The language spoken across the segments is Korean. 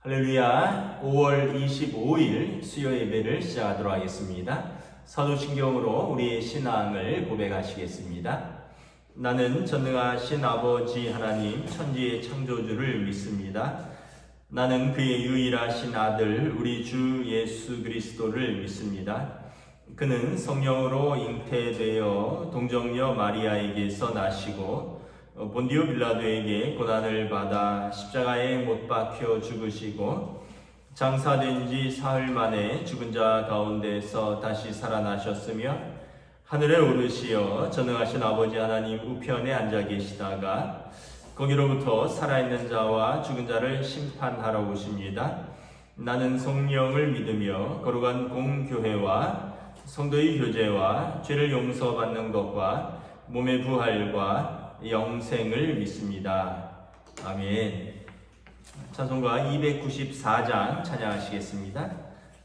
할렐루야. 5월 25일 수요 예배를 시작하도록 하겠습니다. 사도신경으로 우리의 신앙을 고백하시겠습니다. 나는 전능하신 아버지 하나님 천지의 창조주를 믿습니다. 나는 그의 유일하신 아들 우리 주 예수 그리스도를 믿습니다. 그는 성령으로 잉태되어 동정녀 마리아에게서 나시고 본디오 빌라도에게 고난을 받아 십자가에 못 박혀 죽으시고 장사된 지 사흘 만에 죽은 자 가운데서 다시 살아나셨으며 하늘에 오르시어 전능하신 아버지 하나님 우편에 앉아 계시다가 거기로부터 살아있는 자와 죽은 자를 심판하러 오십니다. 나는 성령을 믿으며 거룩한 공교회와 성도의 교제와 죄를 용서받는 것과 몸의 부활과 영생을 믿습니다. 아멘. 찬송가 294장 찬양하시겠습니다.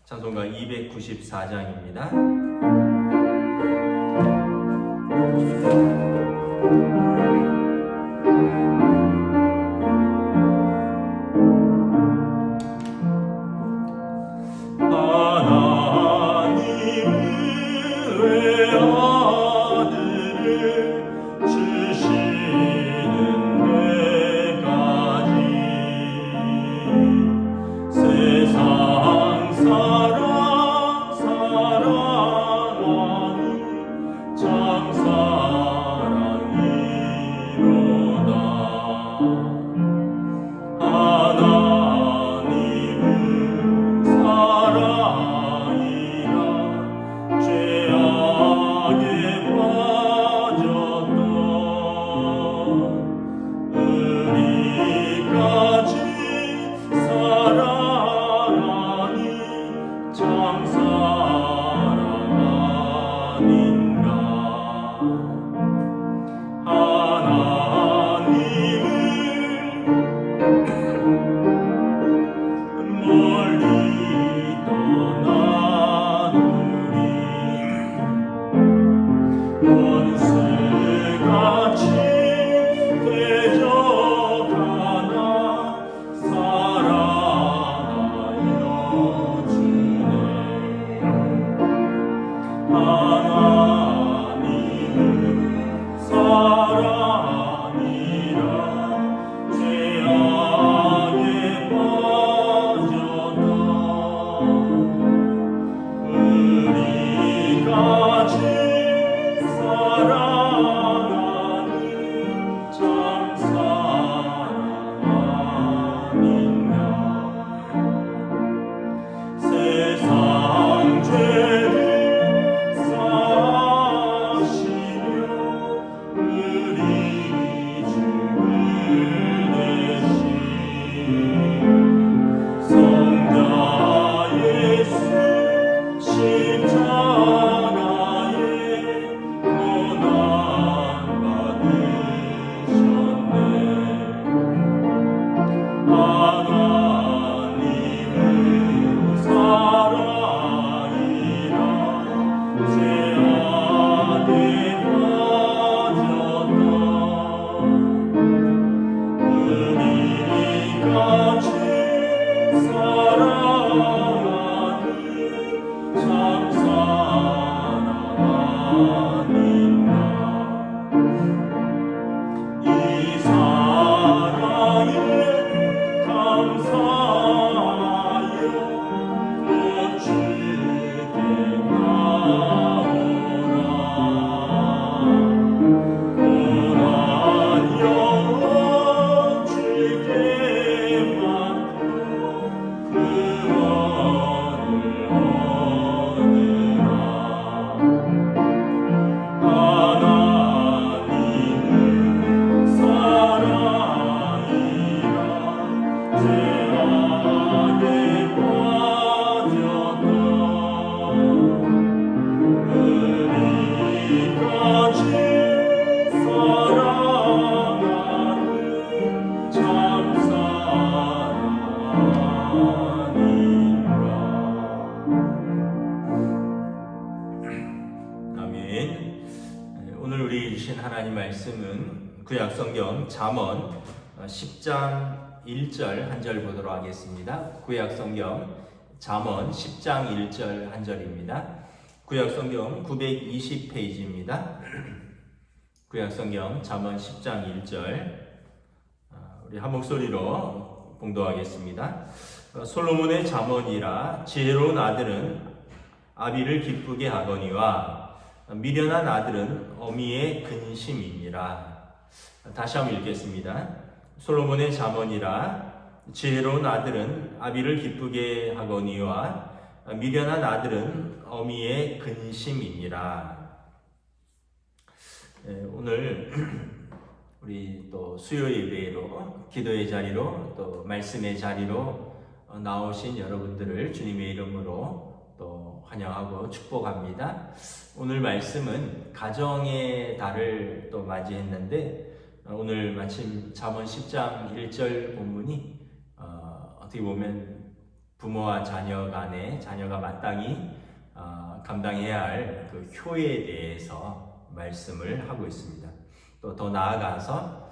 찬송가 294장입니다. 말씀은 구약성경 잠언 10장 1절 한 절 보도록 하겠습니다. 구약성경 잠언 10장 1절 한 절입니다. 구약성경 920페이지입니다. 구약성경 잠언 10장 1절 우리 한 목소리로 봉독하겠습니다. 솔로몬의 잠언이라 지혜로운 아들은 아비를 기쁘게 하거니와 미련한 아들은 어미의 근심이니라. 다시 한번 읽겠습니다. 솔로몬의 잠언이라 지혜로운 아들은 아비를 기쁘게 하거니와 미련한 아들은 어미의 근심이니라. 오늘 우리 또 수요 예배로 기도의 자리로 또 말씀의 자리로 나오신 여러분들을 주님의 이름으로 또 환영하고 축복합니다. 오늘 말씀은 가정의 달을 또 맞이했는데 오늘 마침 잠언 10장 1절 본문이 어떻게 보면 부모와 자녀 간에 자녀가 마땅히 감당해야 할 그 효에 대해서 말씀을 하고 있습니다. 또 더 나아가서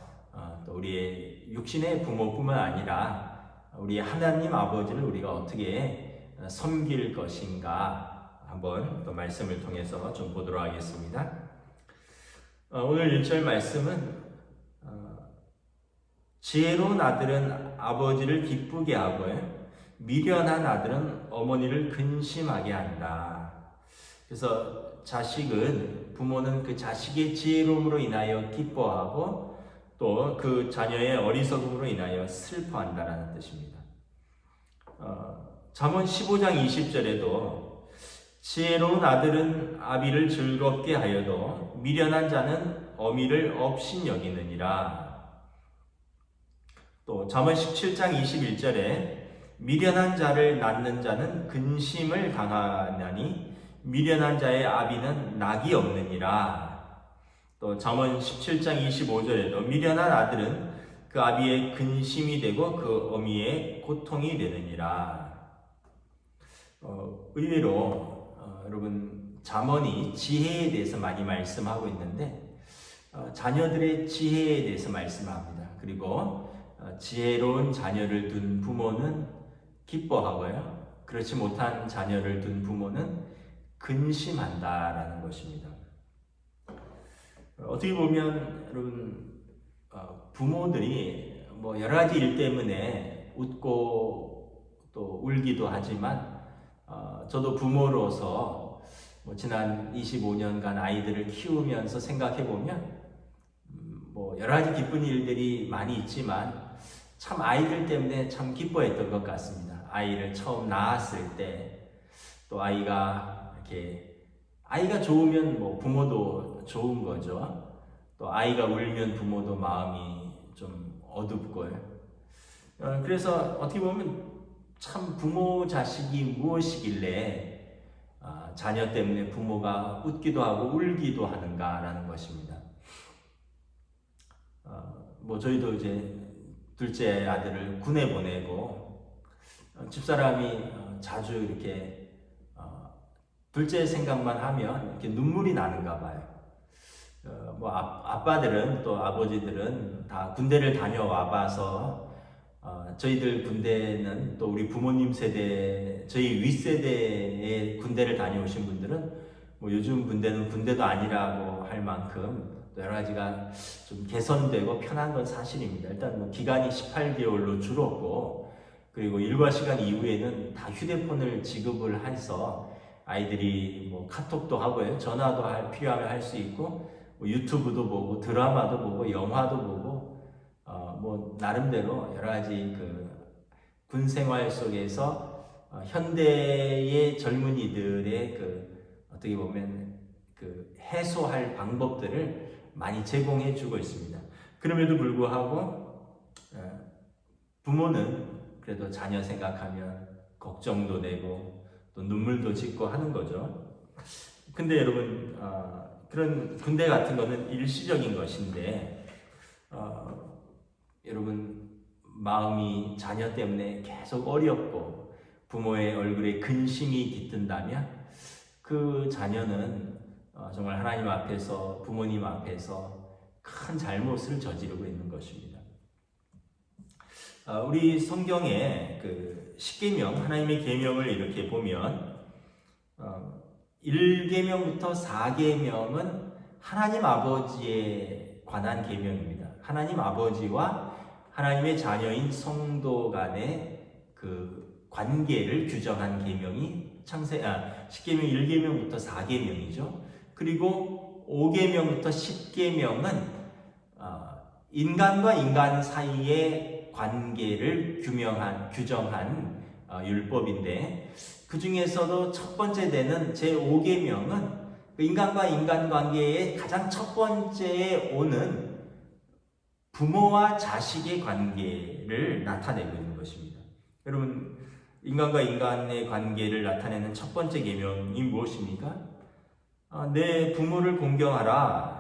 또 우리의 육신의 부모뿐만 아니라 우리 하나님 아버지를 우리가 어떻게 섬길 것인가 한번 또 말씀을 통해서 좀 보도록 하겠습니다. 오늘 1절 말씀은 지혜로운 아들은 아버지를 기쁘게 하고요, 미련한 아들은 어머니를 근심하게 한다. 그래서 부모는 그 자식의 지혜로움으로 인하여 기뻐하고 또 그 자녀의 어리석음으로 인하여 슬퍼한다라는 뜻입니다. 잠언 15장 20절에도 지혜로운 아들은 아비를 즐겁게 하여도 미련한 자는 어미를 업신여기느니라. 또 잠언 17장 21절에 미련한 자를 낳는 자는 근심을 당하나니 미련한 자의 아비는 낙이 없느니라. 또 잠언 17장 25절에도 미련한 아들은 그 아비의 근심이 되고 그 어미의 고통이 되느니라. 의외로 여러분 잠언이 지혜에 대해서 많이 말씀하고 있는데 자녀들의 지혜에 대해서 말씀합니다. 그리고 지혜로운 자녀를 둔 부모는 기뻐하고요, 그렇지 못한 자녀를 둔 부모는 근심한다라는 것입니다. 어떻게 보면 여러분 부모들이 뭐 여러 가지 일 때문에 웃고 또 울기도 하지만 저도 부모로서 뭐 지난 25년간 아이들을 키우면서 생각해 보면 뭐 여러 가지 기쁜 일들이 많이 있지만 참 아이들 때문에 참 기뻐했던 것 같습니다. 아이를 처음 낳았을 때 또 아이가 좋으면 뭐 부모도 좋은 거죠. 또 아이가 울면 부모도 마음이 좀 어둡고요. 그래서 어떻게 보면 참 부모 자식이 무엇이길래 자녀 때문에 부모가 웃기도 하고 울기도 하는가라는 것입니다. 뭐 저희도 이제 둘째 아들을 군에 보내고 집사람이 자주 이렇게 둘째 생각만 하면 이렇게 눈물이 나는가 봐요. 뭐 아빠들은 또 아버지들은 다 군대를 다녀와 봐서 저희들 군대는 또 우리 부모님 세대, 저희 윗세대의 군대를 다녀오신 분들은 뭐 요즘 군대는 군대도 아니라고 할 만큼 또 여러 가지가 좀 개선되고 편한 건 사실입니다. 일단 뭐 기간이 18개월로 줄었고, 그리고 일과 시간 이후에는 다 휴대폰을 지급을 해서 아이들이 뭐 카톡도 하고요, 전화도 필요하면 할 수 있고, 뭐 유튜브도 보고 드라마도 보고 영화도 보고 뭐 나름대로 여러 가지 그 군 생활 속에서 현대의 젊은이들의 그 어떻게 보면 그 해소할 방법들을 많이 제공해 주고 있습니다. 그럼에도 불구하고 부모는 그래도 자녀 생각하면 걱정도 되고 또 눈물도 짓고 하는 거죠. 근데 여러분 그런 군대 같은 거는 일시적인 것인데 여러분 마음이 자녀 때문에 계속 어렵고 부모의 얼굴에 근심이 깃든다면 그 자녀는 정말 하나님 앞에서, 부모님 앞에서 큰 잘못을 저지르고 있는 것입니다. 우리 성경에 그 십계명, 하나님의 계명을 이렇게 보면 1계명부터 4계명은 하나님 아버지에 관한 계명입니다. 하나님 아버지와 하나님의 자녀인 성도 간의 그 관계를 규정한 계명이 십계명 1계명부터 4계명이죠. 그리고 5계명부터 10계명은 인간과 인간 사이의 관계를 규정한 율법인데, 그 중에서도 첫 번째 되는 제5계명은 인간과 인간 관계의 가장 첫 번째에 오는 부모와 자식의 관계를 나타내고 있는 것입니다. 여러분, 인간과 인간의 관계를 나타내는 첫 번째 계명이 무엇입니까? 내 부모를 공경하라.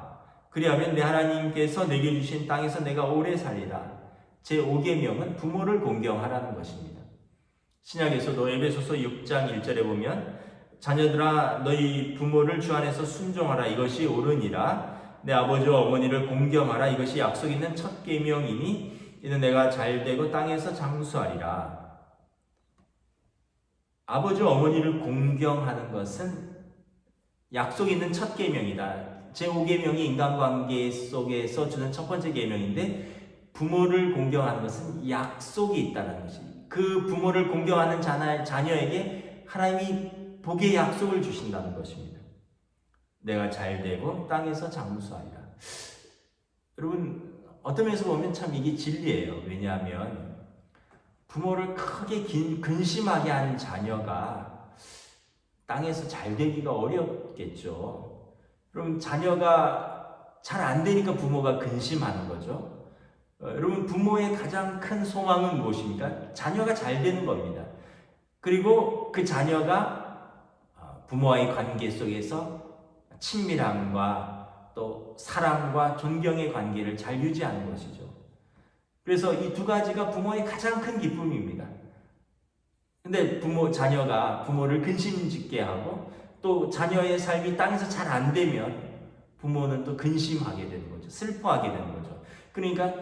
그리하면 내 하나님께서 내게 주신 땅에서 내가 오래 살리라. 제5계명은 부모를 공경하라는 것입니다. 신약에서도 에베소서 6장 1절에 보면 자녀들아 너희 부모를 주 안에서 순종하라. 이것이 옳으니라. 내 아버지와 어머니를 공경하라. 이것이 약속 있는 첫 계명이니 이는 내가 잘되고 땅에서 장수하리라. 아버지와 어머니를 공경하는 것은 약속 있는 첫 계명이다. 제5계명이 인간관계 속에서 주는 첫 번째 계명인데, 부모를 공경하는 것은 약속이 있다는 것이, 그 부모를 공경하는 자녀에게 하나님이 복의 약속을 주신다는 것입니다. 내가 잘되고 땅에서 장수하리라. 여러분, 어떤 면에서 보면 참 이게 진리예요. 왜냐하면 부모를 크게 근심하게 한 자녀가 땅에서 잘되기가 어렵겠죠. 여러분, 자녀가 잘 안 되니까 부모가 근심하는 거죠. 여러분, 부모의 가장 큰 소망은 무엇입니까? 자녀가 잘 되는 겁니다. 그리고 그 자녀가 부모와의 관계 속에서 친밀함과 또 사랑과 존경의 관계를 잘 유지하는 것이죠. 그래서 이 두 가지가 부모의 가장 큰 기쁨입니다. 근데 자녀가 부모를 근심짓게 하고 또 자녀의 삶이 땅에서 잘 안 되면 부모는 또 근심하게 되는 거죠. 슬퍼하게 되는 거죠. 그러니까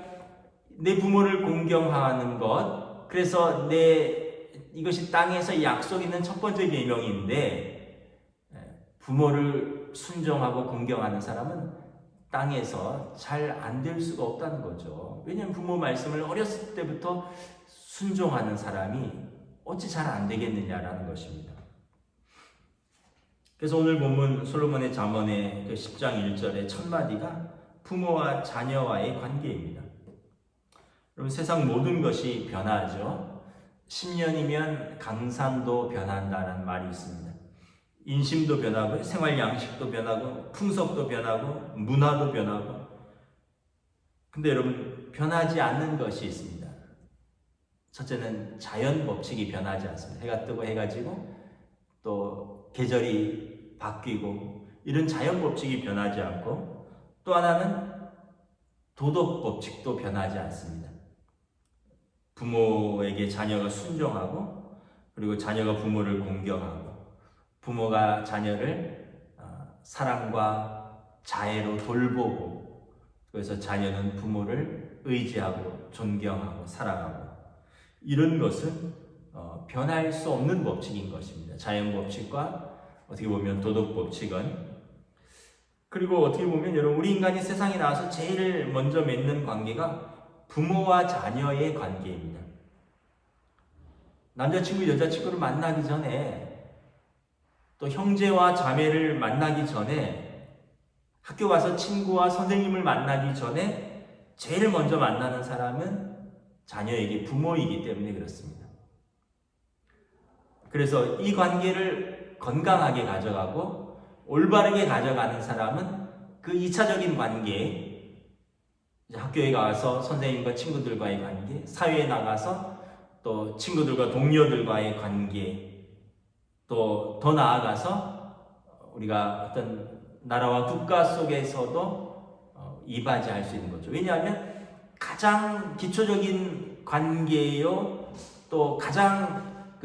내 부모를 공경하는 것, 그래서 이것이 땅에서 약속 있는 첫 번째 계명인데, 부모를 순종하고 공경하는 사람은 땅에서 잘 안 될 수가 없다는 거죠. 왜냐하면 부모 말씀을 어렸을 때부터 순종하는 사람이 어찌 잘 안 되겠느냐라는 것입니다. 그래서 오늘 본문 솔로몬의 잠언의 10장 1절의 첫 마디가 부모와 자녀와의 관계입니다. 여러분, 세상 모든 것이 변하죠. 10년이면 강산도 변한다는 말이 있습니다. 인심도 변하고 생활 양식도 변하고 풍속도 변하고 문화도 변하고. 근데 여러분, 변하지 않는 것이 있습니다. 첫째는 자연 법칙이 변하지 않습니다. 해가 뜨고 해가 지고 또 계절이 바뀌고 이런 자연 법칙이 변하지 않고, 또 하나는 도덕 법칙도 변하지 않습니다. 부모에게 자녀가 순종하고, 그리고 자녀가 부모를 공경하고, 부모가 자녀를 사랑과 자애로 돌보고, 그래서 자녀는 부모를 의지하고 존경하고 사랑하고, 이런 것은 변할 수 없는 법칙인 것입니다. 자연 법칙과 어떻게 보면 도덕 법칙은. 그리고 어떻게 보면 여러분, 우리 인간이 세상에 나와서 제일 먼저 맺는 관계가 부모와 자녀의 관계입니다. 남자친구, 여자친구를 만나기 전에, 또 형제와 자매를 만나기 전에, 학교 가서 친구와 선생님을 만나기 전에 제일 먼저 만나는 사람은 자녀에게 부모이기 때문에 그렇습니다. 그래서 이 관계를 건강하게 가져가고 올바르게 가져가는 사람은 그 2차적인 관계, 학교에 가서 선생님과 친구들과의 관계, 사회에 나가서 또 친구들과 동료들과의 관계, 또 더 나아가서 우리가 어떤 나라와 국가 속에서도 이바지할 수 있는 거죠. 왜냐하면 가장 기초적인 관계요, 또 가장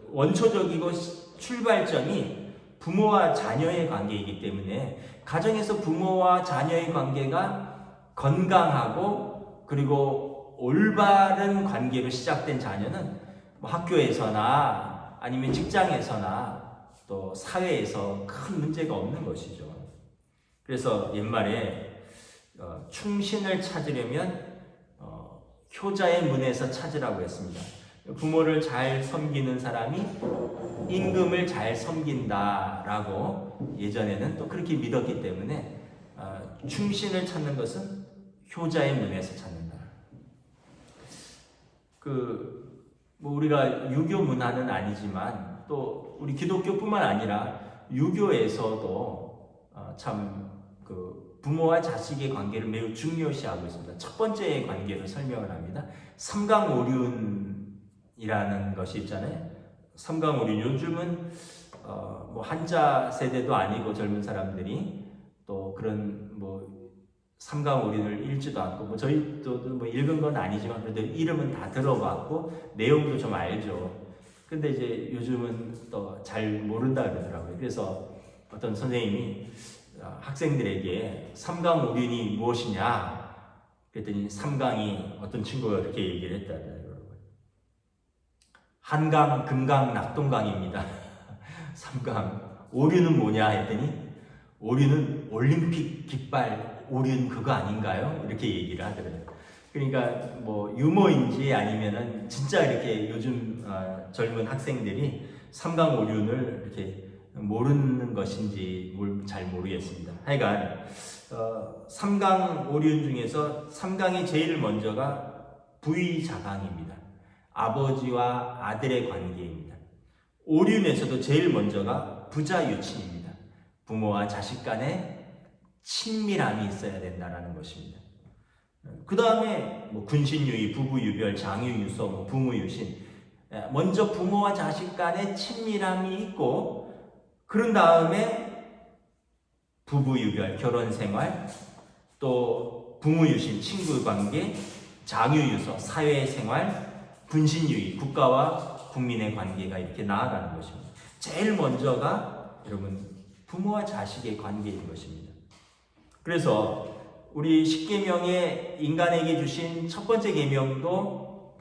원초적이고 출발점이 부모와 자녀의 관계이기 때문에, 가정에서 부모와 자녀의 관계가 건강하고 그리고 올바른 관계로 시작된 자녀는 뭐 학교에서나 아니면 직장에서나 또 사회에서 큰 문제가 없는 것이죠. 그래서 옛말에 충신을 찾으려면 효자의 문에서 찾으라고 했습니다. 부모를 잘 섬기는 사람이 임금을 잘 섬긴다라고 예전에는 또 그렇게 믿었기 때문에 충신을 찾는 것은 효자의 문에서 찾는다. 뭐 우리가 유교 문화는 아니지만 또 우리 기독교뿐만 아니라 유교에서도 참 부모와 자식의 관계를 매우 중요시하고 있습니다. 첫 번째 관계를 설명을 합니다. 삼강오륜이라는 것이 있잖아요. 삼강오륜, 요즘은 뭐 한자 세대도 아니고 젊은 사람들이 또 그런 뭐 삼강오륜을 읽지도 않고 뭐 저희도 뭐 읽은 건 아니지만 그래도 이름은 다 들어봤고 내용도 좀 알죠. 근데 이제 요즘은 또 잘 모른다 그러더라고요. 그래서 어떤 선생님이 학생들에게 삼강오륜이 무엇이냐 그랬더니 삼강이 어떤 친구가 이렇게 얘기를 했다더라고요. 한강, 금강, 낙동강입니다. 삼강. 오륜은 뭐냐 했더니 오륜은 올림픽 깃발 오륜 그거 아닌가요? 이렇게 얘기를 하더라고요. 그러니까 뭐 유머인지 아니면은 진짜 이렇게 요즘 젊은 학생들이 삼강오륜을 이렇게 모르는 것인지 잘 모르겠습니다. 하여간 삼강오륜 중에서 삼강이 제일 먼저가 부의자강입니다. 아버지와 아들의 관계입니다. 오륜에서도 제일 먼저가 부자유친입니다. 부모와 자식 간의 친밀함이 있어야 된다는 것입니다. 그 다음에 뭐 군신유의, 부부유별, 장유유서, 뭐 부무유신, 먼저 부모와 자식 간의 친밀함이 있고 그런 다음에 부부유별, 결혼생활, 또 부무유신, 친구관계, 장유유서, 사회생활, 군신유의, 국가와 국민의 관계가 이렇게 나아가는 것입니다. 제일 먼저가 여러분 부모와 자식의 관계인 것입니다. 그래서 우리 십계명에 인간에게 주신 첫 번째 계명도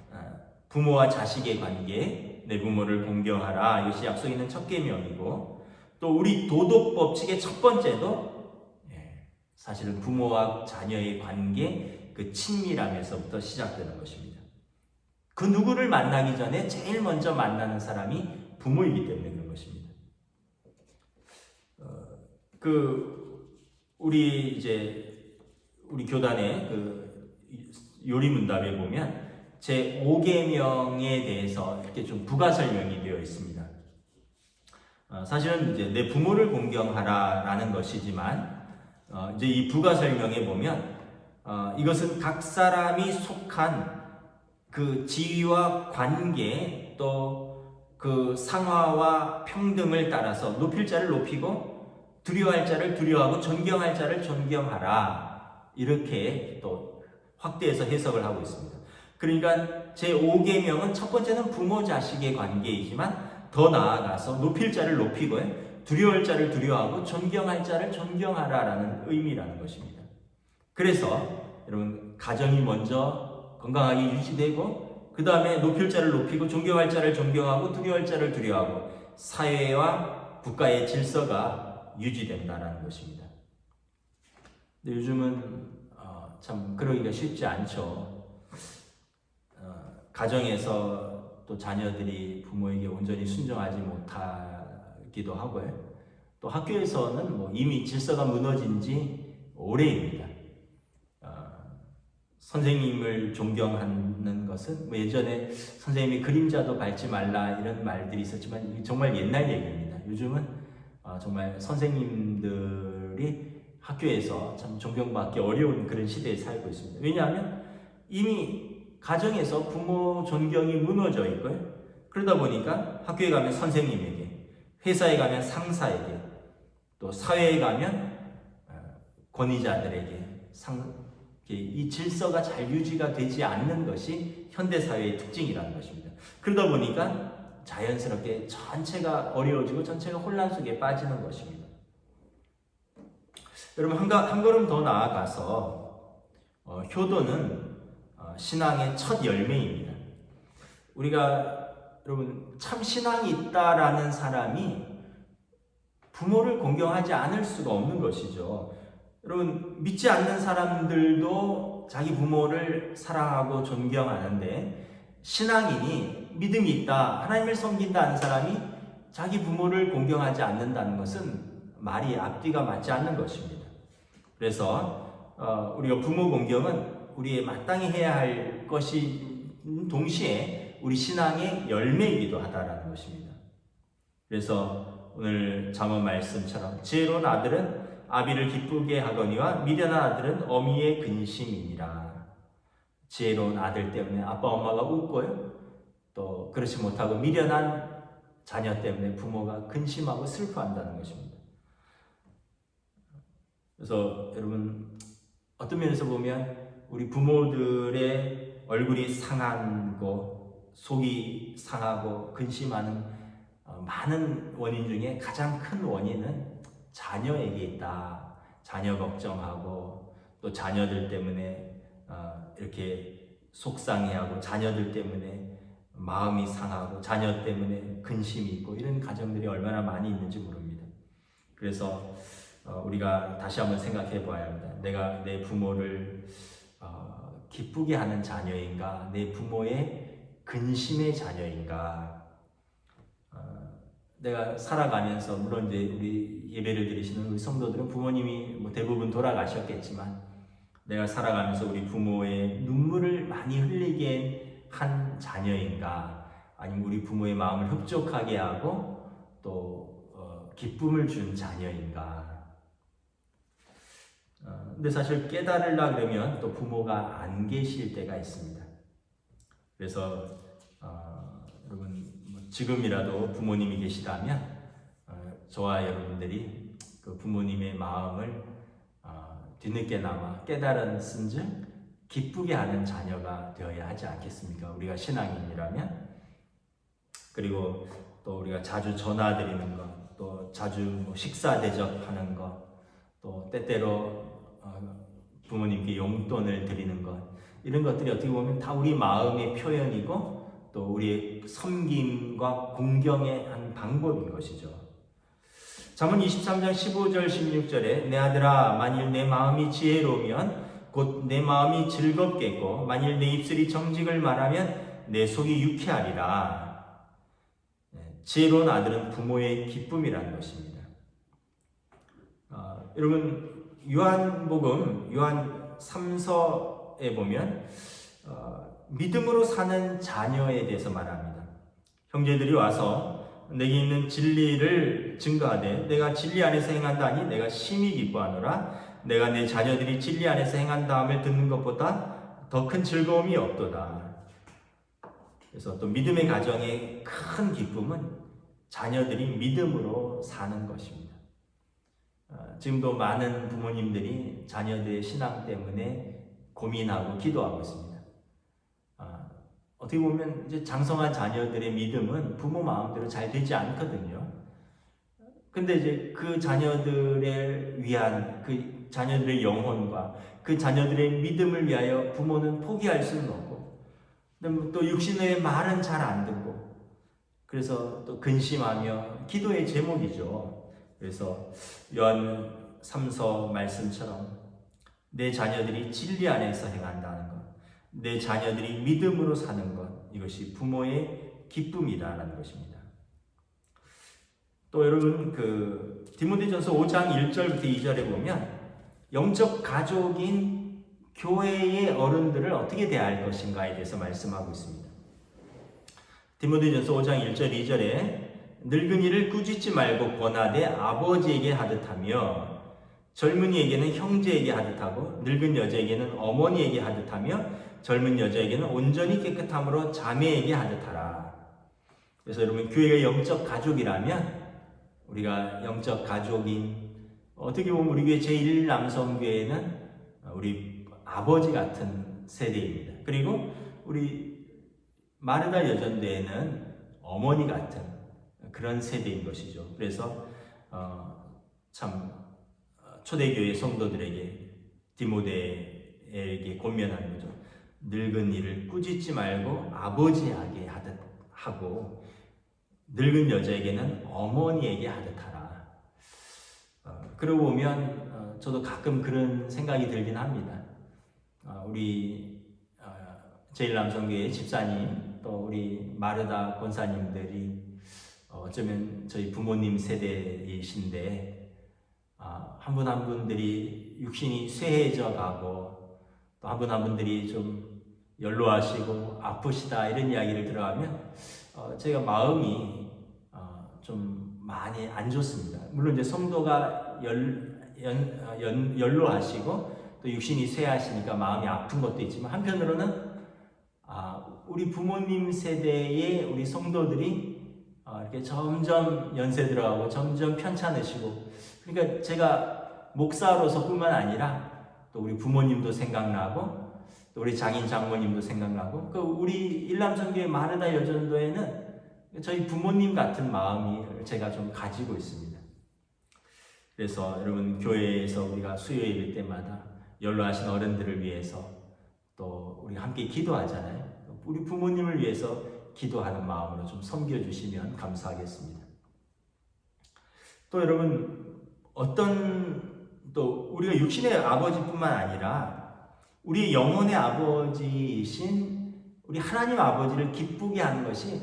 부모와 자식의 관계, 내 부모를 공경하라, 이것이 약속 있는 첫 계명이고 또 우리 도덕 법칙의 첫 번째도 사실은 부모와 자녀의 관계, 그 친밀함에서부터 시작되는 것입니다. 그 누구를 만나기 전에 제일 먼저 만나는 사람이 부모이기 때문에 그런 것입니다. 우리 교단의 요리문답에 보면 제 5계명에 대해서 이렇게 좀 부가 설명이 되어 있습니다. 사실은 이제 내 부모를 공경하라라는 것이지만 이제 이 부가 설명에 보면 이것은 각 사람이 속한 그 지위와 관계 또 그 상하와 평등을 따라서 높일 자를 높이고 두려워할 자를 두려워하고 존경할 자를 존경하라 이렇게 또 확대해서 해석을 하고 있습니다. 그러니까 제5계명은 첫 번째는 부모 자식의 관계이지만 더 나아가서 높일 자를 높이고요 두려워할 자를 두려워하고 존경할 자를 존경하라라는 의미라는 것입니다. 그래서 여러분 가정이 먼저 건강하게 유지되고 그 다음에 높일 자를 높이고 존경할 자를 존경하고 두려워할 자를 두려워하고 사회와 국가의 질서가 유지된다는 것입니다. 근데 요즘은 참 그러기가 쉽지 않죠. 가정에서 또 자녀들이 부모에게 온전히 순종하지 못하기도 하고요. 또 학교에서는 뭐 이미 질서가 무너진 지 오래입니다. 선생님을 존경하는 것은 뭐 예전에 선생님이 그림자도 밟지 말라 이런 말들이 있었지만 정말 옛날 얘기입니다. 요즘은 정말 선생님들이 학교에서 참 존경받기 어려운 그런 시대에 살고 있습니다. 왜냐하면 이미 가정에서 부모 존경이 무너져 있고요. 그러다 보니까 학교에 가면 선생님에게, 회사에 가면 상사에게, 또 사회에 가면 권위자들에게 이 질서가 잘 유지가 되지 않는 것이 현대사회의 특징이라는 것입니다. 그러다 보니까 자연스럽게 전체가 어려워지고 전체가 혼란 속에 빠지는 것입니다. 여러분 한 걸음 더 나아가서 효도는 신앙의 첫 열매입니다. 우리가 여러분 참 신앙이 있다라는 사람이 부모를 공경하지 않을 수가 없는 것이죠. 여러분 믿지 않는 사람들도 자기 부모를 사랑하고 존경하는데 신앙인이 믿음이 있다, 하나님을 섬긴다는 사람이 자기 부모를 공경하지 않는다는 것은 말이 앞뒤가 맞지 않는 것입니다. 그래서 우리가 부모 공경은 우리의 마땅히 해야 할 것이 동시에 우리 신앙의 열매이기도 하다라는 것입니다. 그래서 오늘 잠언 말씀처럼 지혜로운 아들은 아비를 기쁘게 하거니와 미련한 아들은 어미의 근심이니라. 지혜로운 아들 때문에 아빠 엄마가 웃고요, 또 그렇지 못하고 미련한 자녀 때문에 부모가 근심하고 슬퍼한다는 것입니다. 그래서 여러분 어떤 면에서 보면 우리 부모들의 얼굴이 상하고 속이 상하고 근심하는 많은 원인 중에 가장 큰 원인은 자녀에게 있다. 자녀 걱정하고 또 자녀들 때문에 이렇게 속상해하고 자녀들 때문에 마음이 상하고 자녀 때문에 근심이 있고 이런 가정들이 얼마나 많이 있는지 모릅니다. 그래서 우리가 다시 한번 생각해 봐야 합니다. 내가 내 부모를 기쁘게 하는 자녀인가? 내 부모의 근심의 자녀인가? 내가 살아가면서 물론 이제 우리 예배를 드리시는 우리 성도들은 부모님이 대부분 돌아가셨겠지만 내가 살아가면서 우리 부모의 눈물을 많이 흘리게 한 자녀인가? 아니면 우리 부모의 마음을 흡족하게 하고 또 기쁨을 준 자녀인가? 근데 사실 깨달으려 그러면 또 부모가 안 계실 때가 있습니다. 그래서 여러분 지금이라도 부모님이 계시다면 저와 여러분들이 그 부모님의 마음을 뒤늦게나마 깨달은즉 기쁘게 하는 자녀가 되어야 하지 않겠습니까? 우리가 신앙인이라면. 그리고 또 우리가 자주 전화드리는 것, 또 자주 식사 대접하는 것, 또 때때로 부모님께 용돈을 드리는 것, 이런 것들이 어떻게 보면 다 우리 마음의 표현이고 또 우리의 섬김과 공경의 한 방법인 것이죠. 잠언 23장 15절 16절에 내 아들아 만일 내 마음이 지혜로우면 곧 내 마음이 즐겁겠고 만일 내 입술이 정직을 말하면 내 속이 유쾌하리라. 지혜로운 아들은 부모의 기쁨이라는 것입니다. 여러분 요한복음 요한 3서에 보면 믿음으로 사는 자녀에 대해서 말합니다. 형제들이 와서 내게 있는 진리를 증거하되 내가 진리 안에서 행한다니 내가 심히 기뻐하노라. 내가 내 자녀들이 진리 안에서 행한다함을 듣는 것보다 더 큰 즐거움이 없도다. 그래서 또 믿음의 가정의 큰 기쁨은 자녀들이 믿음으로 사는 것입니다. 지금도 많은 부모님들이 자녀들의 신앙 때문에 고민하고 기도하고 있습니다. 어떻게 보면 이제 장성한 자녀들의 믿음은 부모 마음대로 잘 되지 않거든요. 근데 이제 그 자녀들을 위한 그 자녀들의 영혼과 그 자녀들의 믿음을 위하여 부모는 포기할 수는 없고, 또 육신의 말은 잘 안 듣고, 그래서 또 근심하며 기도의 제목이죠. 그래서 요한 3서 말씀처럼 내 자녀들이 진리 안에서 행한다는 것, 내 자녀들이 믿음으로 사는 것, 이것이 부모의 기쁨이라는 것입니다. 또 여러분 디모데전서 5장 1절부터 2절에 보면 영적 가족인 교회의 어른들을 어떻게 대할 것인가에 대해서 말씀하고 있습니다. 디모데전서 5장 1절 2절에 늙은이를 꾸짖지 말고 권하되 아버지에게 하듯하며 젊은이에게는 형제에게 하듯하고 늙은 여자에게는 어머니에게 하듯하며 젊은 여자에게는 온전히 깨끗함으로 자매에게 하듯하라. 그래서 여러분 교회가 영적 가족이라면 우리가 영적 가족인 어떻게 보면 우리 교회 제1남성교회는 우리 아버지 같은 세대입니다. 그리고 우리 마르다 여전대회는 어머니 같은 그런 세대인 것이죠. 그래서 참 초대교회 성도들에게 디모데에게 권면하는 거죠. 늙은 이를 꾸짖지 말고 아버지에게 하듯 하고 늙은 여자에게는 어머니에게 하듯 하라. 그러고 보면 저도 가끔 그런 생각이 들긴 합니다. 우리 제1남성교회 집사님 또 우리 마르다 권사님들이 어쩌면 저희 부모님 세대이신데 한 분 한 분들이 육신이 쇠해져 가고 또 한 분 한 분들이 좀 연로하시고 아프시다 이런 이야기를 들어가면 제가 마음이 좀 많이 안 좋습니다. 물론 이제 성도가 연로하시고 또 육신이 쇠하시니까 마음이 아픈 것도 있지만 한편으로는 우리 부모님 세대의 우리 성도들이 이렇게 점점 연세 들어가고 점점 편찮으시고 그러니까 제가 목사로서뿐만 아니라 또 우리 부모님도 생각나고 또 우리 장인 장모님도 생각나고 우리 일남성교회 마르다 여전도에는 저희 부모님 같은 마음이 제가 좀 가지고 있습니다. 그래서 여러분 교회에서 우리가 수요일 때마다 연로하신 어른들을 위해서 또 우리 함께 기도하잖아요. 우리 부모님을 위해서 기도하는 마음으로 좀 섬겨주시면 감사하겠습니다. 또 여러분 또 우리가 육신의 아버지뿐만 아니라 우리 영혼의 아버지이신 우리 하나님 아버지를 기쁘게 하는 것이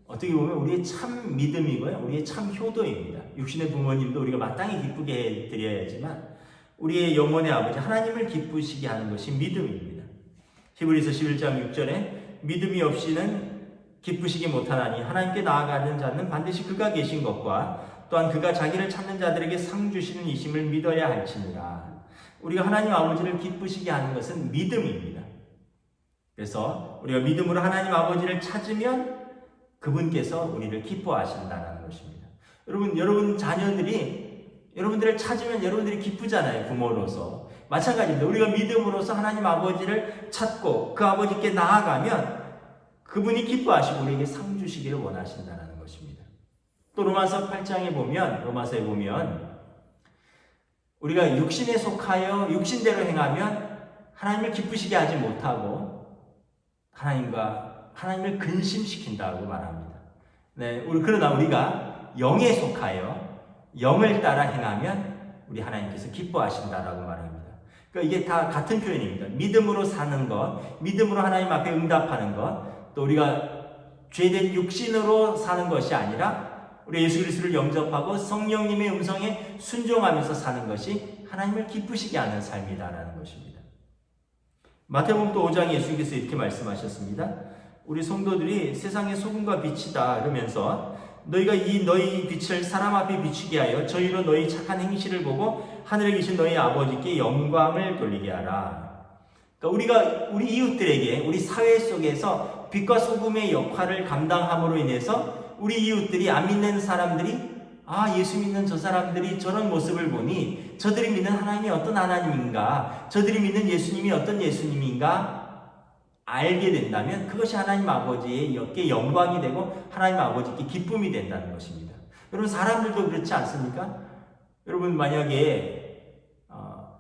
어떻게 보면 우리의 참 믿음이고요. 우리의 참 효도입니다. 육신의 부모님도 우리가 마땅히 기쁘게 해드려야지만 우리의 영혼의 아버지 하나님을 기쁘시게 하는 것이 믿음입니다. 히브리서 11장 6절에 믿음이 없이는 기쁘시기 못하나니 하나님께 나아가는 자는 반드시 그가 계신 것과 또한 그가 자기를 찾는 자들에게 상 주시는 이심을 믿어야 할지니라. 우리가 하나님 아버지를 기쁘시게 하는 것은 믿음입니다. 그래서 우리가 믿음으로 하나님 아버지를 찾으면 그분께서 우리를 기뻐하신다는 것입니다. 여러분 자녀들이 여러분들을 찾으면 여러분들이 기쁘잖아요. 부모로서. 마찬가지입니다. 우리가 믿음으로서 하나님 아버지를 찾고 그 아버지께 나아가면 그분이 기뻐하시고 우리에게 상 주시기를 원하신다는 것입니다. 또 로마서에 보면 우리가 육신에 속하여 육신대로 행하면 하나님을 기쁘시게 하지 못하고 하나님을 근심시킨다고 말합니다. 그러나 우리가 영에 속하여 영을 따라 행하면 우리 하나님께서 기뻐하신다라고 말합니다. 그러니까 이게 다 같은 표현입니다. 믿음으로 사는 것, 믿음으로 하나님 앞에 응답하는 것, 또 우리가 죄된 육신으로 사는 것이 아니라 우리 예수 그리스도를 영접하고 성령님의 음성에 순종하면서 사는 것이 하나님을 기쁘시게 하는 삶이다라는 것입니다. 마태복음 또 5장에 예수님께서 이렇게 말씀하셨습니다. 우리 성도들이 세상의 소금과 빛이다 그러면서 너희가 너희 빛을 사람 앞에 비추게 하여 저희로 너희 착한 행실을 보고 하늘에 계신 너희 아버지께 영광을 돌리게 하라. 그러니까 우리 이웃들에게 우리 사회 속에서 빛과 소금의 역할을 감당함으로 인해서 우리 이웃들이 안 믿는 사람들이 예수 믿는 저 사람들이 저런 모습을 보니 저들이 믿는 하나님이 어떤 하나님인가, 저들이 믿는 예수님이 어떤 예수님인가 알게 된다면 그것이 하나님 아버지의 영광이 되고 하나님 아버지께 기쁨이 된다는 것입니다. 여러분 사람들도 그렇지 않습니까? 여러분 만약에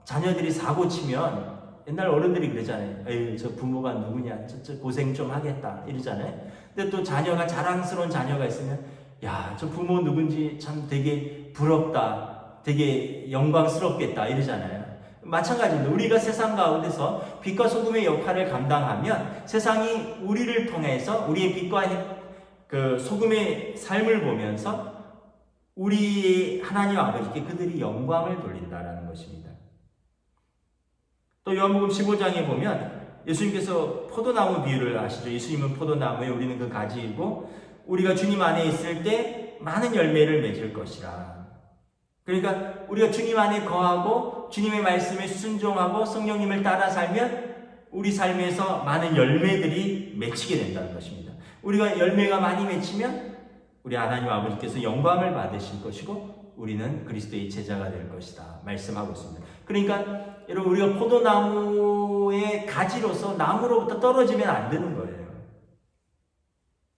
자녀들이 사고 치면 옛날 어른들이 그러잖아요. 에이 저 부모가 누구냐, 저 고생 좀 하겠다 이러잖아요. 근데 또 자녀가 자랑스러운 자녀가 있으면 야, 저 부모 누군지 참 되게 부럽다, 되게 영광스럽겠다 이러잖아요. 마찬가지입니다. 우리가 세상 가운데서 빛과 소금의 역할을 감당하면 세상이 우리를 통해서 우리의 빛과 그 소금의 삶을 보면서 우리 하나님 아버지께 그들이 영광을 돌린다라는 것입니다. 또 요한복음 15장에 보면 예수님께서 포도나무 비유를 하시죠. 예수님은 포도나무에 우리는 그 가지이고 우리가 주님 안에 있을 때 많은 열매를 맺을 것이라. 그러니까 우리가 주님 안에 거하고 주님의 말씀에 순종하고 성령님을 따라 살면 우리 삶에서 많은 열매들이 맺히게 된다는 것입니다. 우리가 열매가 많이 맺히면 우리 하나님 아버지께서 영광을 받으실 것이고 우리는 그리스도의 제자가 될 것이다 말씀하고 있습니다. 그러니까 여러분 우리가 포도나무의 가지로서 나무로부터 떨어지면 안 되는 거예요.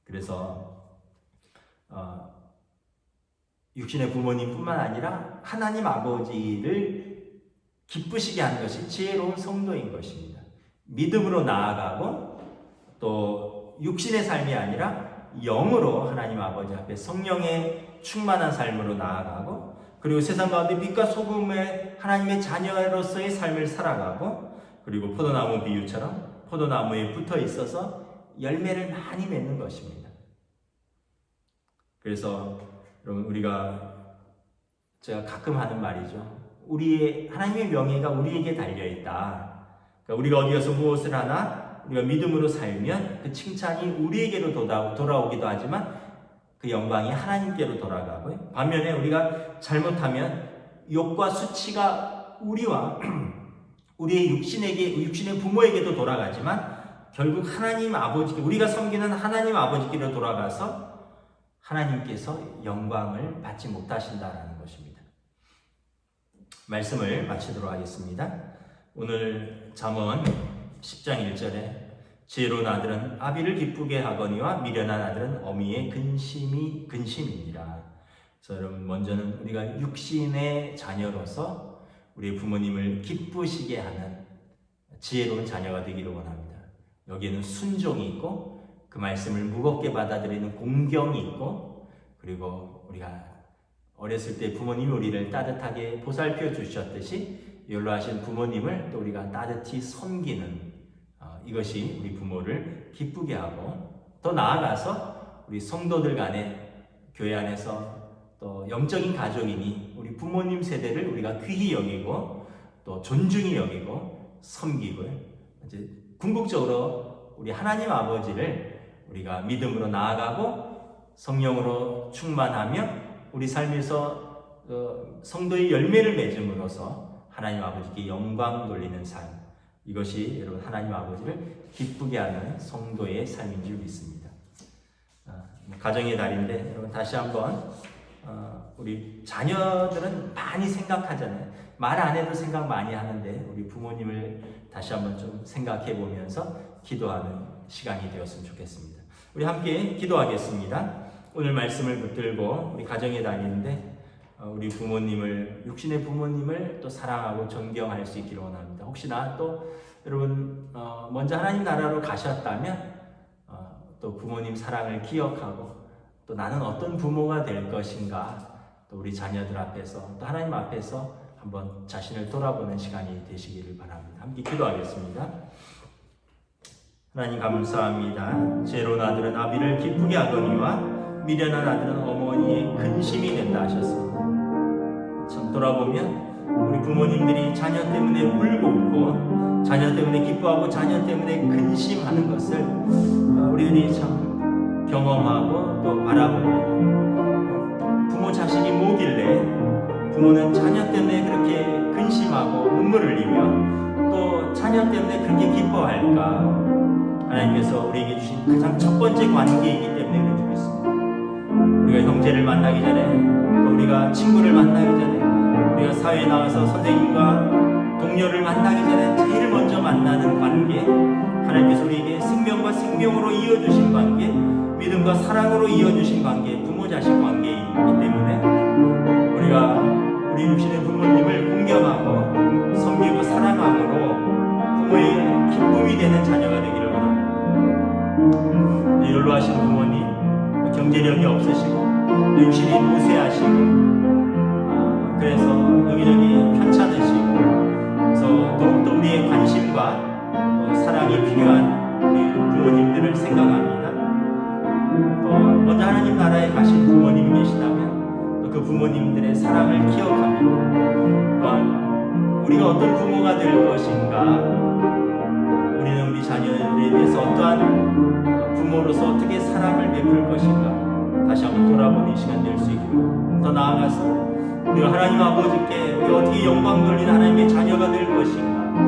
그래서 육신의 부모님뿐만 아니라 하나님 아버지를 기쁘시게 하는 것이 지혜로운 성도인 것입니다. 믿음으로 나아가고 또 육신의 삶이 아니라 영으로 하나님 아버지 앞에 성령의 충만한 삶으로 나아가고 그리고 세상 가운데 빛과 소금의 하나님의 자녀로서의 삶을 살아가고 그리고 포도나무 비유처럼 포도나무에 붙어 있어서 열매를 많이 맺는 것입니다. 그래서 여러분 제가 가끔 하는 말이죠. 하나님의 명예가 우리에게 달려있다. 그러니까 우리가 어디 가서 무엇을 하나 우리가 믿음으로 살면 그 칭찬이 우리에게로 돌아오기도 하지만 그 영광이 하나님께로 돌아가고 반면에 우리가 잘못하면 욕과 수치가 우리와 우리의 육신의 부모에게도 돌아가지만 결국 하나님 아버지께 우리가 섬기는 하나님 아버지께로 돌아가서 하나님께서 영광을 받지 못하신다라는 것입니다. 말씀을 마치도록 하겠습니다. 오늘 잠언 10장 1절에 지혜로운 아들은 아비를 기쁘게 하거니와 미련한 아들은 어미의 근심이니라. 그래서 여러분 먼저는 우리가 육신의 자녀로서 우리 부모님을 기쁘시게 하는 지혜로운 자녀가 되기를 원합니다. 여기에는 순종이 있고 그 말씀을 무겁게 받아들이는 공경이 있고 그리고 우리가 어렸을 때 부모님이 우리를 따뜻하게 보살펴 주셨듯이 연로하신 부모님을 또 우리가 따뜻히 섬기는 이것이 우리 부모를 기쁘게 하고 더 나아가서 우리 성도들 간에 교회 안에서 또 영적인 가족이니 우리 부모님 세대를 우리가 귀히 여기고 또 존중히 여기고 섬기고 이제 궁극적으로 우리 하나님 아버지를 우리가 믿음으로 나아가고 성령으로 충만하며 우리 삶에서 성도의 열매를 맺음으로써 하나님 아버지께 영광 돌리는 삶 이것이 여러분 하나님 아버지를 기쁘게 하는 성도의 삶인 줄 믿습니다. 가정의 달인데 여러분 다시 한번 우리 자녀들은 많이 생각하잖아요. 말 안 해도 생각 많이 하는데 우리 부모님을 다시 한번 좀 생각해 보면서 기도하는 시간이 되었으면 좋겠습니다. 우리 함께 기도하겠습니다. 오늘 말씀을 붙들고 우리 가정에 다니는데 우리 부모님을 육신의 부모님을 또 사랑하고 존경할 수 있기를 원합니다. 혹시나 또 여러분 먼저 하나님 나라로 가셨다면 또 부모님 사랑을 기억하고 또 나는 어떤 부모가 될 것인가 또 우리 자녀들 앞에서 또 하나님 앞에서 한번 자신을 돌아보는 시간이 되시기를 바랍니다. 함께 기도하겠습니다. 하나님 감사합니다. 지혜로운 아들은 아비를 기쁘게 하거니와 미련한 아들은 어머니의 근심이 된다 하셨습니다. 참 돌아보면 우리 부모님들이 자녀 때문에 울고 웃고 자녀 때문에 기뻐하고 자녀 때문에 근심하는 것을 우리들이 참 경험하고 또 바라봅니다. 부모 자식이 뭐길래 부모는 자녀 때문에 그렇게 근심하고 눈물을 흘리며 또 자녀 때문에 그렇게 기뻐할까? 하나님께서 우리에게 주신 가장 첫 번째 관계이기 때문에 그런 줄 믿습니다. 우리가 형제를 만나기 전에 또 우리가 친구를 만나기 전에 우리가 사회에 나와서 선생님과 동료를 만나기 전에 제일 먼저 만나는 관계 하나님께서 우리에게 생명과 생명으로 이어주신 관계 믿음과 사랑으로 이어주신 관계 부모 자식 관계이기 때문에 우리가 우리 육신의 부모님을 공경하고 섬기고 사랑함으로 부모의 기쁨이 되는 자녀가 되기를 원합니다. 연로하신 부모님 경제력이 없으시고 육신이 무쇠하시고 그래서 여기저기 편찮으시고 그래서 더욱더 우리의 관심과 사랑이 필요한 우리 부모님들을 생각합니다. 또 먼저 하나님 나라에 가신 부모님이 계시다면 또 그 부모님들의 사랑을 기억합니다. 우리가 어떤 부모가 될 것인가 우리는 우리 자녀들에 대해서 어떠한 부모로서 어떻게 사랑을 베풀 것인가 다시 한번 돌아보는 시간 될 수 있고 더 나아가서 우리가 하나님 아버지께 우리 어떻게 영광 돌리는 하나님의 자녀가 될 것인가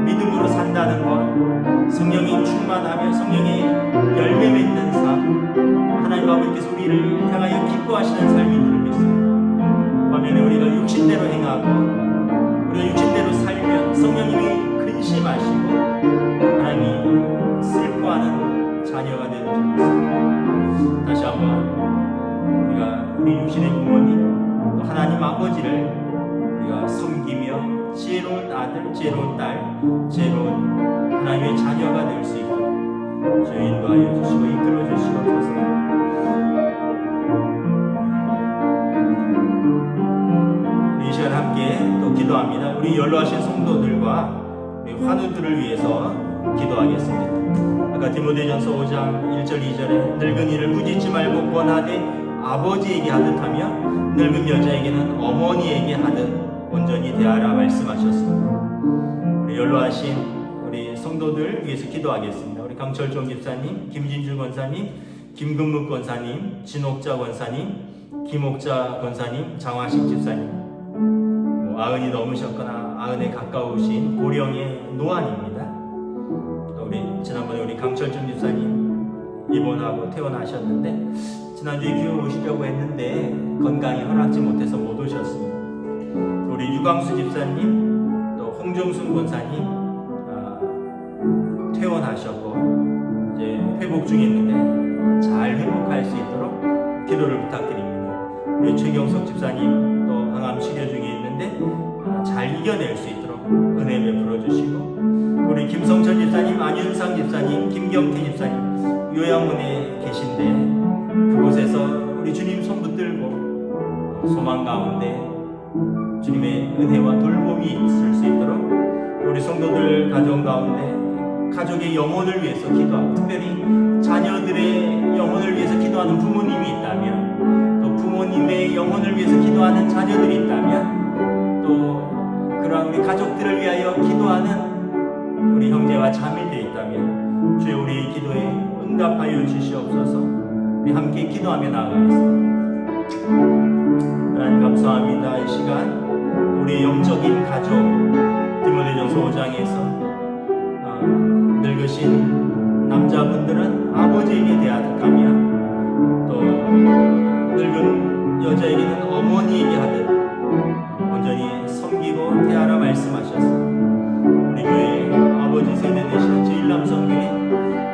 믿음으로 산다는 것 성령이 충만하며 성령의 열매 맺는 삶 하나님 아버지께서 우리를 향하여 기뻐하시는 삶인 줄 믿습니다. 반면에 우리가 육신대로 행하고 우리가 육신대로 살면 성령님이 근심하시고 하나님이 슬퍼하는 자녀가 되는 줄 믿습니다. 다시 한번 우리가 우리 육신의 부모님 또 하나님 아버지를 우리가 섬기며 지혜로운 아들, 지혜로운 딸, 지혜로운 하나님의 자녀가 될 수 있도록 주여 인도하여 주시고 이끌어 주시옵소서. 우리 이 시간 함께 또 기도합니다. 우리 연로하신 성도들과 우리 환우들을 위해서 기도하겠습니다. 아까 디모데전서 5장 1절 2절에 늙은이를 꾸짖지 말고 권하되 아버지에게 하듯 하며 늙은 여자에게는 어머니에게 하듯 온전히 대하라 말씀하셨습니다. 우리 연로하신 우리 성도들 위해서 기도하겠습니다. 우리 강철종 집사님, 김진주 권사님, 김근묵 권사님, 진옥자 권사님, 김옥자 권사님, 장화식 집사님, 90이 넘으셨거나 90에 가까우신 고령의 노안입니다. 우리 지난번에 우리 강철종 집사님 입원하고 퇴원하셨는데 지난주에 교회 오시려고 했는데 건강이 허락지 못해서 못 오셨습니다. 우리 유광수 집사님, 또 홍정순 권사님 퇴원하셨고 이제 회복 중에 있는데 잘 회복할 수 있도록 기도를 부탁드립니다. 우리 최경석 집사님 또 항암 치료 중에 있는데 잘 이겨낼 수 있도록 은혜 베풀어 주시고, 우리 김성철 집사님, 안윤상 집사님, 김경태 집사님 요양원에 계신데 그곳에서 우리 주님 손 붙들고 소망 가운데 주님의 은혜와 돌봄이 있을 수 있도록 우리 성도들 가정 가운데 가족의 영혼을 위해서 기도하고, 특별히 자녀들의 영혼을 위해서 기도하는 부모님이 있다면, 또 부모님의 영혼을 위해서 기도하는 자녀들이 있다면, 또 그러한 우리 가족들을 위하여 기도하는 우리 형제와 자매들이 있다면 주여 우리 기도에 응답하여 주시옵소서. 우리 함께 기도하며 나아가겠습니다. 하나님 감사합니다. 이 시간 우리 영적인 가족 디모데전서 5장에서 늙으신 남자분들은 아버지에게 대하듯 하며 또 늙은 여자에게는 어머니에게 하듯 온전히 섬기고 대하라 말씀하셨습니다. 우리 교회 아버지 세대 되시는 제1남성교회,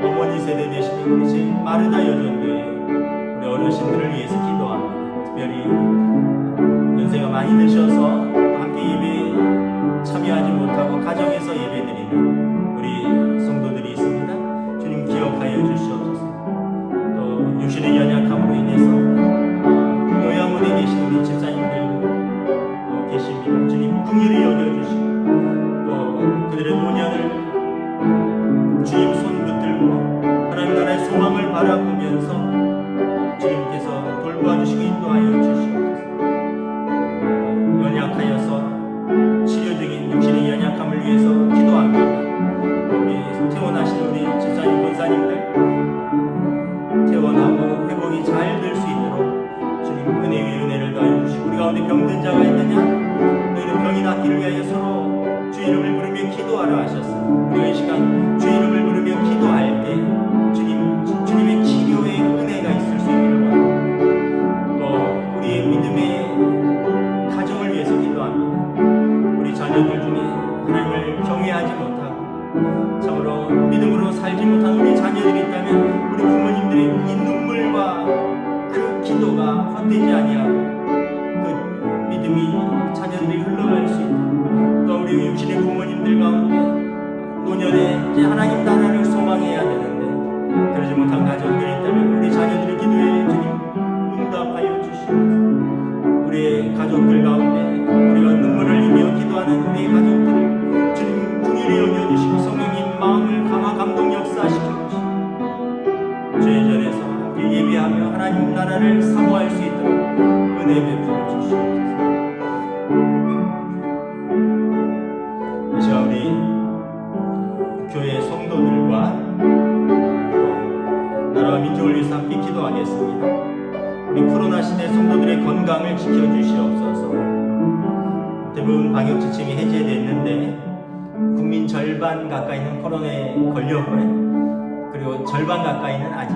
어머니 세대 되시는 우리 제 마르다 여전교회 우리 어르신들을 위해서 기도합니다. 특별히 연세가 많이 드셔서 함께 예배에 참여하지 못하고 가정에서 예배드리는 우리 성도들이 있습니다. 주님 기억하여 주시옵소서. 또 육신의 연약함으로 인해서 요양원에 계신 우리 집사님들도 계십니다. 주님 긍휼히 여겨주시고 또 그들의 노년을 주님 손 붙들고 하나님 나라의 소망을 바라보면서 주님께서 돌보아주시고 인도하여 주시옵소서. 연약하여서 치료 중인 육신의 연약함을 위해서 기도합니다. 우리 퇴원하신 우리 집사님, 권사님들 퇴원하고 회복이 잘 될 수 있도록 주님 은혜 위에 은혜를 더하여 주시고, 우리 가운데 병든 자가 있느냐 너희는 병이 낫기를 위하여 서로 주 이름을 부르며 기도하라 하셨습니다. 우리가 이 시간 주 이름을 부르며 기도할 때 주님의 치료의 은혜가 있을 수 있기를 원합니다. 또 우리의 믿음의 가정을 위해서 기도합니다. 우리 자녀들 중에 하나님을 경외하지 못하고 참으로 믿음으로 살지 못한 우리 자녀들이 있다면 우리 부모님들의 이 눈물과 그 기도가 헛되지 아니하고 그 믿음이 자녀들이 흘러갈 수 있도록, 또 우리 육신의 부모님들 가운데 노년에 이제 하나님 나라를 소망해야 되는데 그러지 못한 가정들이 있다면 우리 자녀들의 기도에 주님 응답하여 주시옵소서. 우리의 가족들 가운데 우리가 눈물을 흘리며 기도하는 우리의 가족들을 주님 긍휼히 여겨주시고 성령님 마음을 강화 감동 역사시켜 주시고 주의 전에서 함께 예배하며 하나님 나라를 사모할 수 있도록 은혜 베풀어 주시옵소서. 이제 우리 교회 성도들과 나라와 민족을 위해서 함께 기도하겠습니다. 우리 코로나 시대 성도들의 건강을 지켜주시옵소서. 대부분 방역 지침이 해제됐는데 국민 절반 가까이는 코로나에 걸렸고요. 그리고 절반 가까이는 아직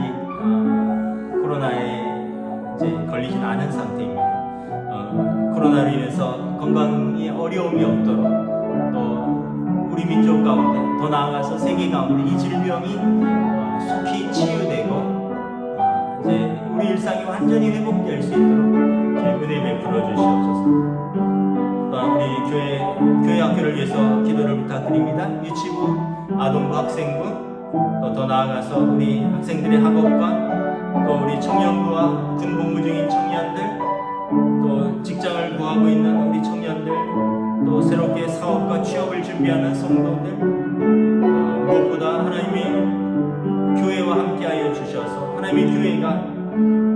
코로나에 이제 걸리진 않은 상태입니다. 코로나로 인해서 건강에 어려움이 없도록, 또 우리 민족 가운데 더 나아가서 세계 가운데 이 질병이 속히 치유되고 이제 우리 일상이 완전히 회복될 수 있도록 주님 은혜 베풀어 주시옵소서. 또한 우리 우리 교회 학교를 위해서 기도를 부탁드립니다. 유치부, 아동부, 학생부, 또 더 나아가서 우리 학생들의 학업관, 또 우리 청년부와 군복무 중인 청년들, 또 직장을 구하고 있는 우리 청년들, 또 새롭게 사업과 취업을 준비하는 성도들, 무엇보다 하나님이 교회와 함께하여 주셔서 하나님의 교회가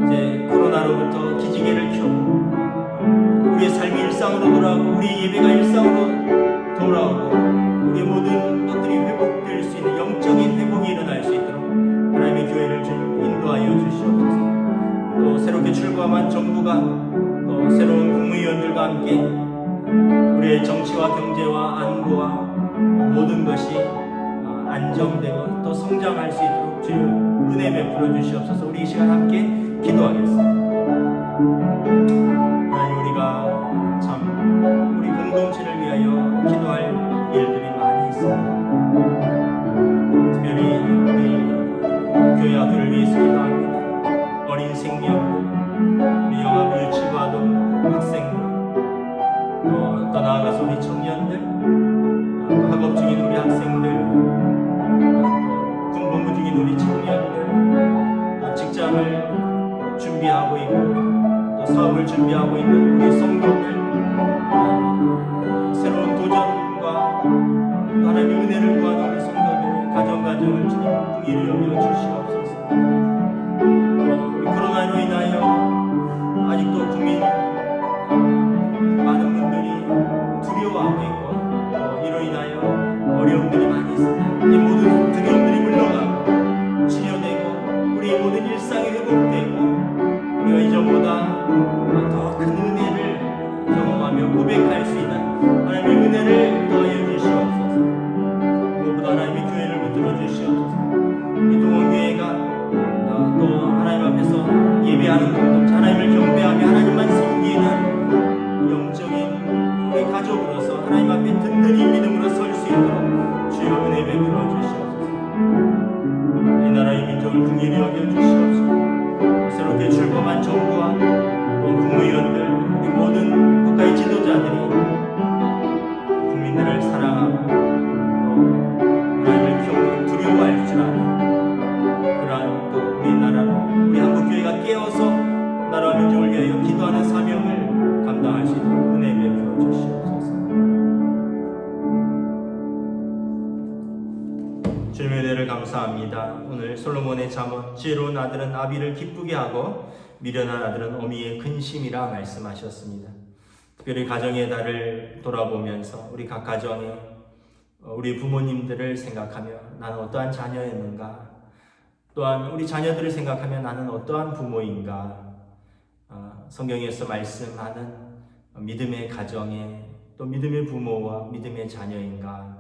이제 코로나로부터 기지개를 켜고 우리의 삶이 일상으로 돌아오고 우리 예배가 일상으로 돌아오고 우리의 모든 것들이 회복될 수 있는 영적인 회복이 일어날 수 있도록 하나님의 교회를 주님 인도하여 주시옵소서. 또 새롭게 출범한 정부가 또 새로운 국무위원들과 함께 우리의 정치와 경제와 안보와 모든 것이 안정되고 또 성장할 수 있도록 주여 은혜 베풀어 주시옵소서. 우리 이 시간 함께 기도하겠습니다. 하나님, 우리가 참 우리 공동체를 위하여 기도할 일들이 많이 있습니다. 특별히 우리 교회 아들을 위해서 기도합니다. 어린 생명, 우리 영아 유치부 아동 학생들, 또 나아가서 우리 청년들, 또 학업 중인 우리 학생들, 또 군복무 중인 우리 청년들, 또 직장을 준비하고 있고 또 사업을 준비하고 있는 우리 성도들, 새로운 도전과 하나님의 은혜를 구하는 우리 성도들 가정을 주님 긍휼히 여겨 주시옵소서. 우리 코로나로 인하여 아직도 국민 많은 분들이 두려워하고 있고 또 이로 인하여 어려움들이 많이 있습니다. 이 모든 두려움들이 물러가고 치료되고 우리 모든 일상이 회복되고 우리가 이전보다 더 큰 은혜를 경험하며 고백할 수 있는 하나님의 은혜를 더하여 주시옵소서. 무엇보다 하나님의 교회를 붙들어 주시옵소서. 이 동원교회가 또 하나님 앞에서 예배하는 공동체, 하나님을 경배하며 하나님만 섬기는 영적인 우리 가족으로서 하나님 앞에 든든히 믿음으로 설 수 있도록 주여 은혜 베풀어 주시옵소서. 이 나라의 민족을 긍휼히 여겨 주시옵소서. 새롭게 출범한 정부와 또 국무위원들, 우리 모든 국가의 지도자들이 국민들을 사랑하고 또 하나님을 두려워할 줄 아는 그러한 또 우리나라, 우리 한국교회가 깨어서 나라와 민족을 위하여 기도하는 사명을 감당할 수 있도록 은혜 베풀어 주시옵소서. 주님의 은혜를 감사합니다. 오늘 솔로몬의 잠언, 지혜로운 아들은 아비를 기쁘게 하고 미련한 아들은 어미의 근심이라 말씀하셨습니다. 특별히 가정의 달을 돌아보면서 우리 각 가정에 우리 부모님들을 생각하며 나는 어떠한 자녀였는가, 또한 우리 자녀들을 생각하며 나는 어떠한 부모인가, 성경에서 말씀하는 믿음의 가정에 또 믿음의 부모와 믿음의 자녀인가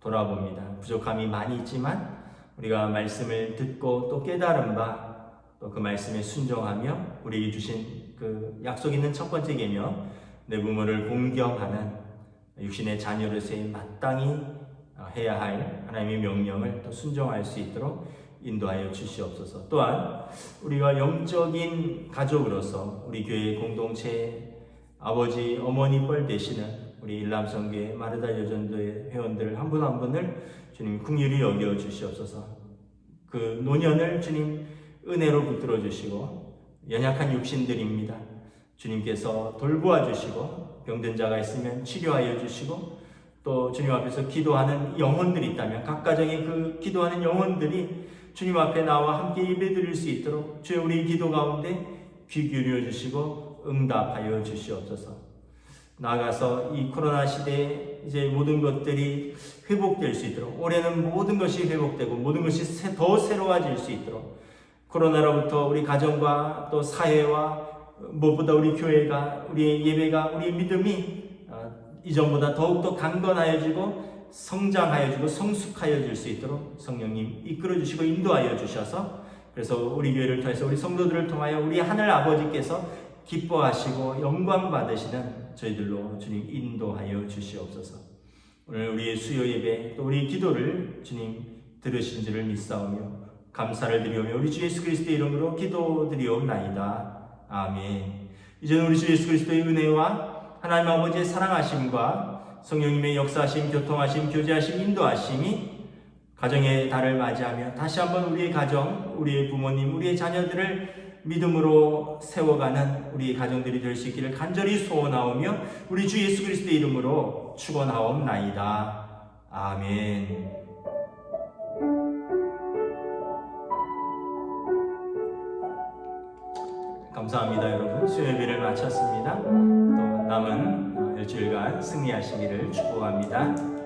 돌아봅니다. 부족함이 많이 있지만 우리가 말씀을 듣고 또 깨달은 바 또 그 말씀에 순종하며 우리에게 주신 그 약속 있는 첫 번째 계명, 내 부모를 공경하는 육신의 자녀로서의 마땅히 해야 할 하나님의 명령을 또 순종할 수 있도록 인도하여 주시옵소서. 또한 우리가 영적인 가족으로서 우리 교회 공동체 아버지 어머니 뻘 되시는 우리 일남성교회 마르다 여전도의 회원들 한 분 한 분을 주님 긍휼히 여겨 주시옵소서. 그 노년을 주님 은혜로 붙들어 주시고 연약한 육신들입니다. 주님께서 돌보아 주시고 병든 자가 있으면 치료하여 주시고 또 주님 앞에서 기도하는 영혼들이 있다면 각 가정에 그 기도하는 영혼들이 주님 앞에 나와 함께 예배드릴 수 있도록 주여 우리 기도 가운데 귀 기울여 주시고 응답하여 주시옵소서. 나아가서 이 코로나 시대에 이제 모든 것들이 회복될 수 있도록, 올해는 모든 것이 회복되고 모든 것이 더 새로워질 수 있도록 코로나로부터 우리 가정과 또 사회와 무엇보다 우리 교회가, 우리의 예배가, 우리의 믿음이 이전보다 더욱더 강건하여지고 성장하여지고 성숙하여질 수 있도록 성령님 이끌어 주시고 인도하여 주셔서, 그래서 우리 교회를 통해서 우리 성도들을 통하여 우리 하늘 아버지께서 기뻐하시고 영광 받으시는 저희들로 주님 인도하여 주시옵소서. 오늘 우리의 수요 예배 또 우리 기도를 주님 들으신 줄을 믿사오며 감사를 드리오며 우리 주 예수 그리스도의 이름으로 기도드리옵나이다. 아멘. 이제는 우리 주 예수 그리스도의 은혜와 하나님 아버지의 사랑하심과 성령님의 역사하심, 교통하심, 교제하심, 인도하심이 가정의 달을 맞이하며 다시 한번 우리의 가정, 우리의 부모님, 우리의 자녀들을 믿음으로 세워가는 우리 가정들이 될 수 있기를 간절히 소원하오며 우리 주 예수 그리스도의 이름으로 축원하옵나이다. 아멘. 감사합니다, 여러분. 수요예배를 마쳤습니다. 또 남은 일주일간 승리하시기를 축복합니다.